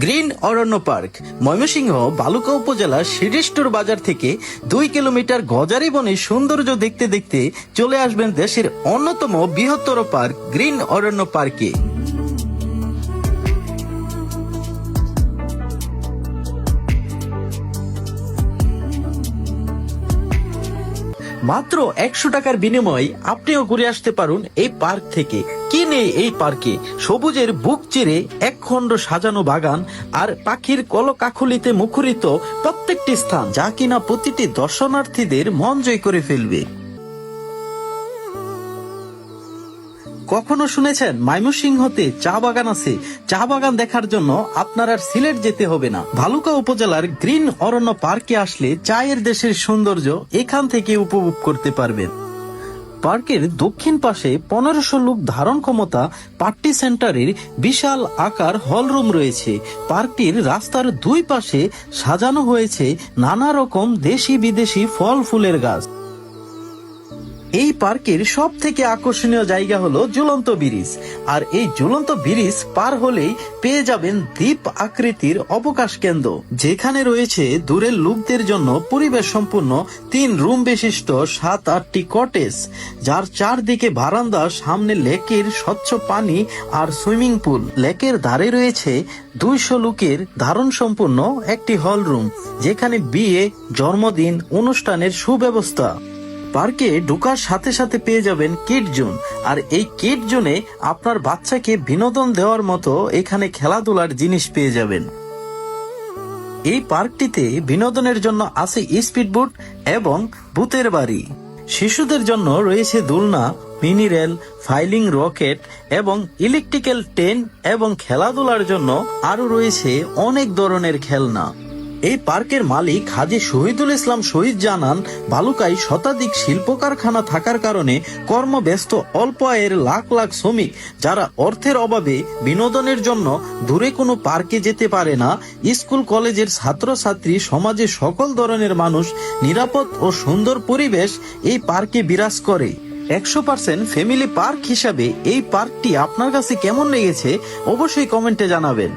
Green অরণ্য park Mymensingh বালুকা উপজেলার শিরিষ্টর বাজার থেকে 2 কিলোমিটার গজারি বনে সৌন্দর্য দেখতে দেখতে চলে আসবেন দেশের অন্যতম বৃহত্তর পার্ক গ্রিন অরণ্য পার্কে। মাত্র 100 টাকার বিনিময়ে আপনিও ঘুরে আসতে পারুন এই পার্ক থেকে। কি নেই এই পার্কে? সবুজের বুক চিরে একখণ্ড সাজানো বাগান আর পাখির কলকাকলিতে মুখরিত প্রত্যেকটি স্থান, যা কিনা প্রতিটি দর্শনার্থীদের মন জয় করে ফেলবে। কখনো শুনেছেন ময়মনসিংহতে চা বাগান আছে? চা বাগান দেখার জন্য আপনার আর সিলেট যেতে হবে না। ভালুকা উপজেলার গ্রিন অরণ্য পার্কে আসলে চায়ের দেশের সৌন্দর্য এখান থেকে উপভোগ করতে পারবেন। পার্কের দক্ষিণ পাশে 1500 লোক ধারণ ক্ষমতা পার্টি সেন্টারের বিশাল আকার হলরুম রয়েছে। পার্কটির রাস্তার দুই পাশে সাজানো হয়েছে নানা রকম দেশি বিদেশি ফল ফুলের গাছ। এই পার্কের সব থেকে আকর্ষণীয় জায়গা হলো ঝুলন্ত ব্রিজ। আর এই ঝুলন্ত ব্রিজ পার হলেই পেয়ে যাবেন দ্বীপ আকৃতির অবকাশ কেন্দ্র, যেখানে রয়েছে দূরের লোকদের জন্য পরিবেশ সম্পূর্ণ 3 রুম বিশিষ্ট 7-8টি কটেজ, যার চারদিকে বারান্দা, সামনে লেকের স্বচ্ছ পানি আর সুইমিং পুল। লেকের ধারে রয়েছে 200 লোকের ধারণ সম্পূর্ণ একটি হল রুম, যেখানে বিয়ে, জন্মদিন অনুষ্ঠানের সুব্যবস্থা। পার্কে ঢোকার সাথে সাথে পেয়ে যাবেন কিড জোন, আর এই কিড জোনে আপনার বাচ্চাকে বিনোদন দেওয়ার মতো এখানে খেলাধুলার জিনিস পেয়ে যাবেন। এই পার্কটিতে বিনোদনের জন্য আছে স্পিডবোট এবং ভূতের বাড়ি। শিশুদের জন্য রয়েছে দোলনা, মিনি রেল, ফাইলিং রকেট এবং ইলেকট্রিক্যাল ট্রেন, এবং খেলাধুলার জন্য আরো রয়েছে অনেক ধরনের খেলনা। এই পার্কের মালিক হাজী শহীদুল ইসলাম শহীদ জানান, বালুকায় শতাধিক শিল্প কারখানা থাকার কারণে কর্মব্যস্ত অল্প আয়ের লাখ লাখ শ্রমিক, যারা অর্থের অভাবে বিনোদনের জন্য দূরে কোনো পার্কে যেতে পারে না, স্কুল কলেজের ছাত্রছাত্রী, সমাজের সকল ধরনের মানুষ, নিরাপদ ও সুন্দর পরিবেশ এই পার্কে বিরাজ করে। 100% ফ্যামিলি পার্ক হিসাবে এই পার্কটি আপনার কাছে কেমন লেগেছে অবশ্যই কমেন্টে জানাবেন।